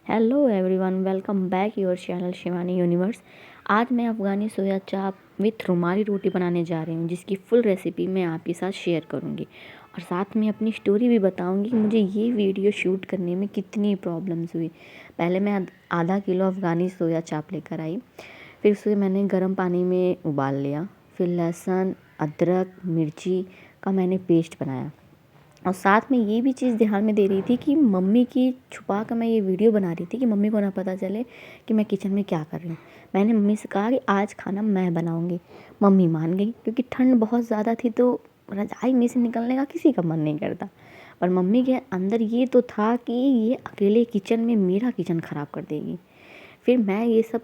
Hello everyone, welcome back your channel Shivani universe. आज मैं अफ़गानी सोया चाप विथ रुमाली रोटी बनाने जा रही हूँ, जिसकी फुल रेसिपी मैं आपके साथ शेयर करूँगी और साथ में अपनी स्टोरी भी बताऊँगी कि मुझे ये वीडियो शूट करने में कितनी प्रॉब्लम्स हुई। पहले मैं आधा किलो अफ़गानी सोया चाप लेकर आई, फिर उसे मैंने गर्म पानी में उबाल लिया। फिर लहसुन, अदरक, मिर्ची का मैंने पेस्ट बनाया और साथ में ये भी चीज़ ध्यान में दे रही थी कि मम्मी की छुपा कर मैं ये वीडियो बना रही थी कि मम्मी को ना पता चले कि मैं किचन में क्या कर रही हूँ। मैंने मम्मी से कहा कि आज खाना मैं बनाऊँगी। मम्मी मान गई क्योंकि ठंड बहुत ज़्यादा थी, तो रज़ाई में से निकलने का किसी का मन नहीं करता। पर मम्मी के अंदर ये तो था कि ये अकेले किचन में मेरा किचन ख़राब कर देगी। फिर मैं ये सब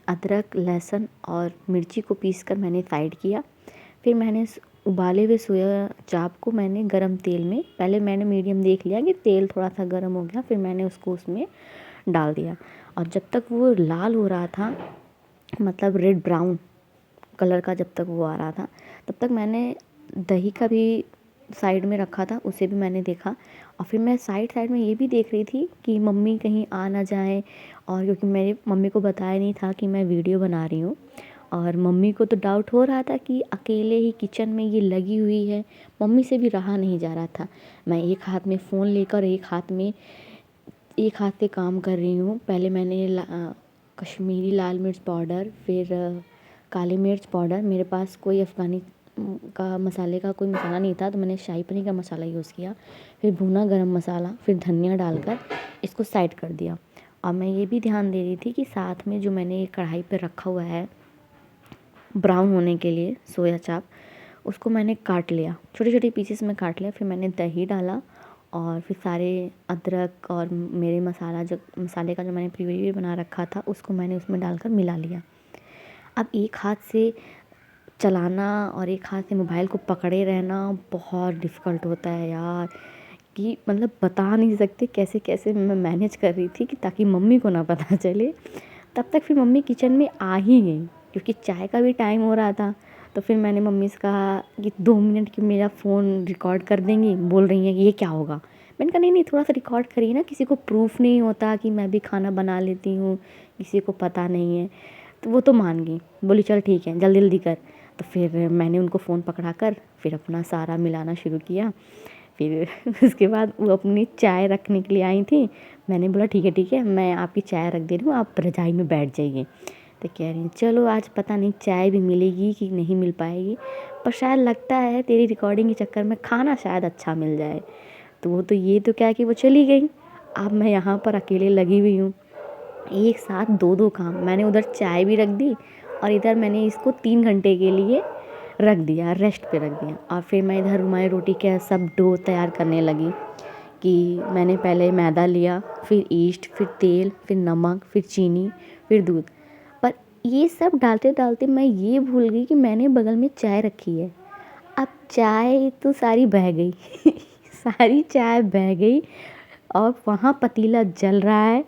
अदरक, लहसुन और मिर्ची को पीस कर मैंने साइड किया। फिर मैंने उबाले हुए सोया चाप को मैंने गरम तेल में, पहले मैंने मीडियम देख लिया कि तेल थोड़ा सा गरम हो गया, फिर मैंने उसको उसमें डाल दिया। और जब तक वो लाल हो रहा था, मतलब रेड ब्राउन कलर का जब तक वो आ रहा था, तब तक मैंने दही का भी साइड में रखा था, उसे भी मैंने देखा। और फिर मैं साइड साइड में ये भी देख रही थी कि मम्मी कहीं आ ना जाए, और क्योंकि मेरी मम्मी को बताया नहीं था कि मैं वीडियो बना रही हूँ और मम्मी को तो डाउट हो रहा था कि अकेले ही किचन में ये लगी हुई है। मम्मी से भी रहा नहीं जा रहा था। मैं एक हाथ में फ़ोन लेकर एक हाथ से काम कर रही हूँ। पहले मैंने कश्मीरी लाल मिर्च पाउडर, फिर काली मिर्च पाउडर, मेरे पास कोई अफ़गानी का मसाले का कोई मसाला नहीं था, तो मैंने शाही पनीर का मसाला यूज़ किया। फिर भुना गरम मसाला, फिर धनिया डालकर इसको साइड कर दिया। और मैं ये भी ध्यान दे रही थी कि साथ में जो मैंने कढ़ाई पे रखा हुआ है ब्राउन होने के लिए सोया चाप, उसको मैंने काट लिया, छोटे छोटे पीसेस में काट लिया। फिर मैंने दही डाला और फिर सारे अदरक और मेरे मसाले का जो मैंने प्यूरी बना रखा था, उसको मैंने उसमें डालकर मिला लिया। अब एक हाथ से चलाना और एक हाथ से मोबाइल को पकड़े रहना बहुत डिफ़िकल्ट होता है यार, कि मतलब बता नहीं सकते कैसे कैसे मैं मैनेज कर रही थी कि ताकि मम्मी को ना पता चले। तब तक फिर मम्मी किचन में आ ही गई, क्योंकि चाय का भी टाइम हो रहा था। तो फिर मैंने मम्मी से कहा कि 2 मिनट की मेरा फ़ोन रिकॉर्ड कर देंगी। बोल रही हैं कि ये क्या होगा। मैंने कहा नहीं नहीं, थोड़ा सा रिकॉर्ड करिए ना, किसी को प्रूफ नहीं होता कि मैं भी खाना बना लेती हूँ, किसी को पता नहीं है। तो वो तो मान गई, बोली चल ठीक है, जल्दी जल्दी कर। तो फिर मैंने उनको फ़ोन पकड़ा कर फिर अपना सारा मिलाना शुरू किया। फिर उसके बाद वो अपनी चाय रखने के लिए आई थी। मैंने बोला ठीक है, मैं आपकी चाय रख दे रही हूँ, आप रज़ाई में बैठ जाइए। तो कह रही चलो, आज पता नहीं चाय भी मिलेगी कि नहीं मिल पाएगी, पर शायद लगता है तेरी रिकॉर्डिंग के चक्कर में खाना शायद अच्छा मिल जाए। तो वो तो ये तो क्या कि वो चली गई। अब मैं यहाँ पर अकेले लगी हुई हूँ। एक साथ दो दो काम, मैंने उधर चाय भी रख दी और इधर मैंने इसको 3 घंटे के लिए रख दिया, रेस्ट पे रख दिया। और फिर मैं इधर रुमाली रोटी का सब डो तैयार करने लगी कि मैंने पहले मैदा लिया, फिर ईस्ट, फिर तेल, फिर नमक, फिर चीनी, फिर दूध। पर ये सब डालते डालते मैं ये भूल गई कि मैंने बगल में चाय रखी है। अब चाय तो सारी बह गई सारी चाय बह गई और वहाँ पतीला जल रहा है।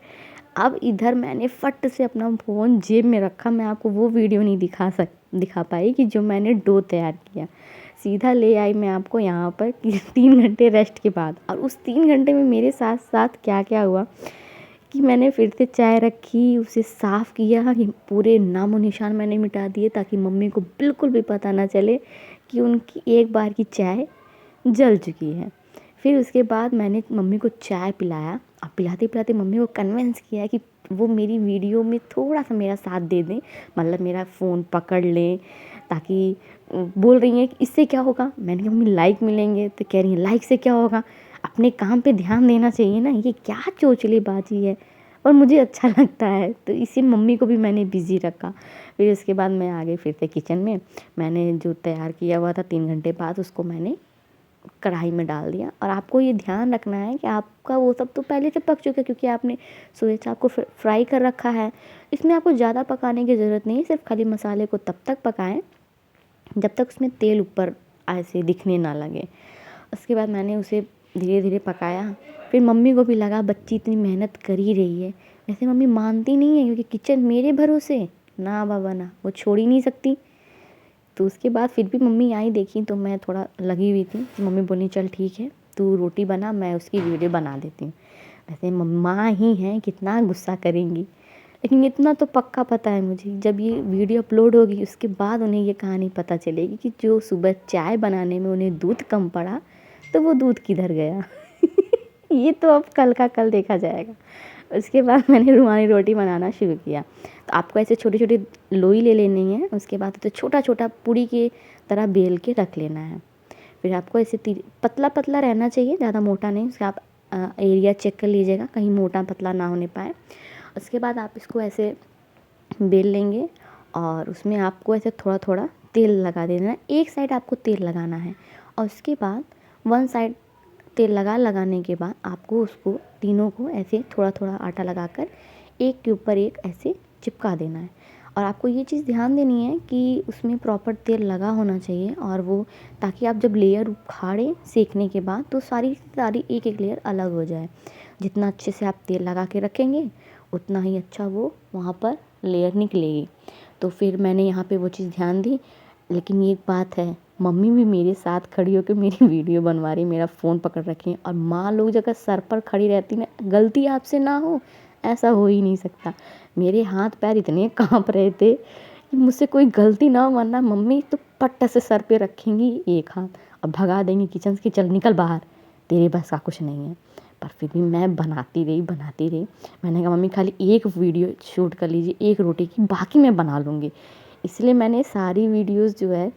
अब इधर मैंने फट से अपना फ़ोन जेब में रखा। मैं आपको वो वीडियो नहीं दिखा पाई कि जो मैंने डो तैयार किया। सीधा ले आई मैं आपको यहाँ पर कि 3 घंटे रेस्ट के बाद। और उस 3 घंटे में मेरे साथ साथ क्या क्या हुआ कि मैंने फिर से चाय रखी, उसे साफ़ किया, कि पूरे नामो निशान मैंने मिटा दिए ताकि मम्मी को बिल्कुल भी पता ना चले कि उनकी एक बार की चाय जल चुकी है। फिर उसके बाद मैंने मम्मी को चाय पिलाया और पिलाते पिलाते मम्मी को कन्विंस किया कि वो मेरी वीडियो में थोड़ा सा मेरा साथ दे दें, मतलब मेरा फ़ोन पकड़ लें, ताकि बोल रही हैं कि इससे क्या होगा। मैंने कहा मम्मी लाइक मिलेंगे। तो कह रही हैं लाइक से क्या होगा, अपने काम पे ध्यान देना चाहिए ना, ये क्या चोचलेबाजी है। और मुझे अच्छा लगता है, तो इसी मम्मी को भी मैंने बिज़ी रखा। फिर उसके बाद मैं आ गई फिर से किचन में। मैंने जो तैयार किया हुआ था 3 घंटे बाद, उसको मैंने कढ़ाई में डाल दिया। और आपको ये ध्यान रखना है कि आपका वो सब तो पहले से पक चुका है, क्योंकि आपने सोया चाप को फ्राई कर रखा है। इसमें आपको ज़्यादा पकाने की ज़रूरत नहीं है, सिर्फ खाली मसाले को तब तक पकाएं जब तक उसमें तेल ऊपर ऐसे दिखने ना लगे। उसके बाद मैंने उसे धीरे धीरे पकाया। फिर मम्मी को भी लगा बच्ची इतनी मेहनत कर ही रही है। वैसे मम्मी मानती नहीं है, क्योंकि किचन मेरे भरोसे ना बाबा ना, वो छोड़ ही नहीं सकती। तो उसके बाद फिर भी मम्मी आई, देखी तो मैं थोड़ा लगी हुई थी। मम्मी बोली चल ठीक है, तू रोटी बना, मैं उसकी वीडियो बना देती हूँ। वैसे मम्मा ही हैं, कितना गुस्सा करेंगी, लेकिन इतना तो पक्का पता है मुझे, जब ये वीडियो अपलोड होगी उसके बाद उन्हें ये कहानी पता चलेगी कि जो सुबह चाय बनाने में उन्हें दूध कम पड़ा तो वो दूध किधर गया। ये तो अब कल का कल देखा जाएगा। उसके बाद मैंने रुमाली रोटी बनाना शुरू किया। तो आपको ऐसे छोटे छोटे लोई ले लेनी है, उसके बाद तो छोटा छोटा पूड़ी की तरह बेल के रख लेना है। फिर आपको ऐसे पतला पतला रहना चाहिए, ज़्यादा मोटा नहीं। उसका आप एरिया चेक कर लीजिएगा कहीं मोटा पतला ना होने पाए। उसके बाद आप इसको ऐसे बेल लेंगे और उसमें आपको ऐसे थोड़ा थोड़ा तेल लगा देना है। एक साइड आपको तेल लगाना है और उसके बाद वन साइड तेल लगाने के बाद आपको उसको तीनों को ऐसे थोड़ा थोड़ा आटा लगाकर एक के ऊपर एक ऐसे चिपका देना है। और आपको ये चीज़ ध्यान देनी है कि उसमें प्रॉपर तेल लगा होना चाहिए, और वो ताकि आप जब लेयर उखाड़ें सेकने के बाद तो सारी सारी एक एक लेयर अलग हो जाए। जितना अच्छे से आप तेल लगा के रखेंगे उतना ही अच्छा वो वहाँ पर लेयर निकलेगी। तो फिर मैंने यहाँ पे वो चीज़ ध्यान दी। लेकिन ये बात है, मम्मी भी मेरे साथ खड़ी होकर मेरी वीडियो बनवा रही, मेरा फ़ोन पकड़ रखी है, और माँ लोग जगह सर पर खड़ी रहती ना, गलती आपसे ना हो ऐसा हो ही नहीं सकता। मेरे हाथ पैर इतने कांप रहे थे कि मुझसे कोई गलती ना हो, वरना मम्मी तो पट्ट से सर पे रखेंगी एक हाथ और भगा देंगी किचन से कि चल निकल बाहर, तेरे बस का कुछ नहीं है। पर फिर भी मैं बनाती रही। मैंने कहा मम्मी खाली एक वीडियो शूट कर लीजिए एक रोटी की, बाकी मैं बना लूँगी। इसलिए मैंने सारी वीडियोस जो है,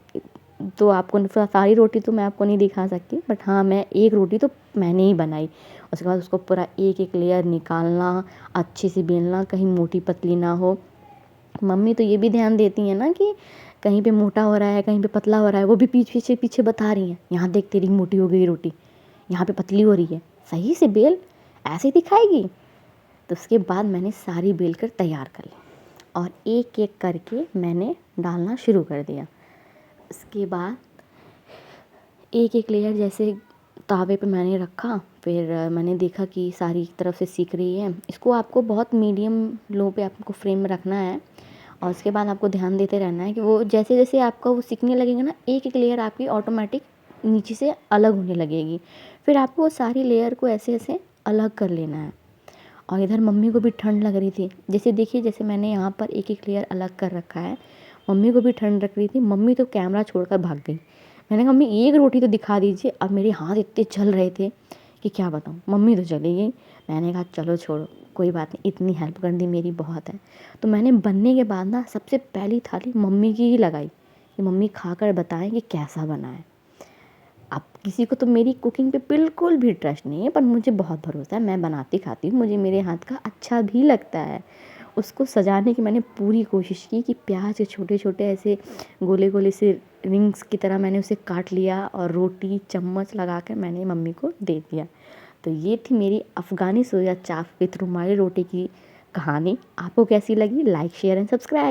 तो आपको सारी रोटी तो मैं आपको नहीं दिखा सकती, बट हाँ मैं एक रोटी तो मैंने ही बनाई। उसके बाद उसको पूरा एक एक लेयर निकालना, अच्छे से बेलना, कहीं मोटी पतली ना हो। मम्मी तो ये भी ध्यान देती हैं ना कि कहीं पे मोटा हो रहा है कहीं पे पतला हो रहा है, वो भी पीछे पीछे बता रही हैं, यहाँ देख तेरी मोटी हो गई रोटी, यहाँ पे पतली हो रही है, सही से बेल, ऐसे दिखाएगी। तो उसके बाद मैंने सारी बेल कर तैयार कर ली और एक एक करके मैंने डालना शुरू कर दिया। उसके बाद एक एक लेयर जैसे तावे पे मैंने रखा, फिर मैंने देखा कि सारी एक तरफ से सीख रही है। इसको आपको बहुत मीडियम लो पे आपको फ्लेम में रखना है और उसके बाद आपको ध्यान देते रहना है कि वो जैसे जैसे आपका वो सीखने लगेगा ना, एक एक लेयर आपकी ऑटोमेटिक नीचे से अलग होने लगेगी। फिर आपको वो सारी लेयर को ऐसे ऐसे अलग कर लेना है। और इधर मम्मी को भी ठंड लग रही थी, जैसे देखिए जैसे मैंने यहाँ पर एक एक लेयर अलग कर रखा है, मम्मी को भी ठंड लग रही थी। मम्मी तो कैमरा छोड़कर भाग गई। मैंने कहा मम्मी एक रोटी तो दिखा दीजिए। अब मेरे हाथ इतने चल रहे थे कि क्या बताऊँ, मम्मी तो चली गई। मैंने कहा चलो छोड़ो कोई बात नहीं, इतनी हेल्प कर दी मेरी बहुत है। तो मैंने बनने के बाद ना सबसे पहली थाली मम्मी की ही लगाई कि मम्मी खाकर बताएं कि कैसा बना है। अब किसी को तो मेरी कुकिंग पे बिल्कुल भी ट्रस्ट नहीं है, पर मुझे बहुत भरोसा है, मैं बनाती खाती हूँ, मुझे मेरे हाथ का अच्छा भी लगता है। उसको सजाने की मैंने पूरी कोशिश की कि प्याज के छोटे छोटे ऐसे गोले गोले से रिंग्स की तरह मैंने उसे काट लिया और रोटी चम्मच लगा कर मैंने मम्मी को दे दिया। तो ये थी मेरी अफ़गानी सोया चाप विथ रुमाली रोटी की कहानी। आपको कैसी लगी? Like share and subscribe.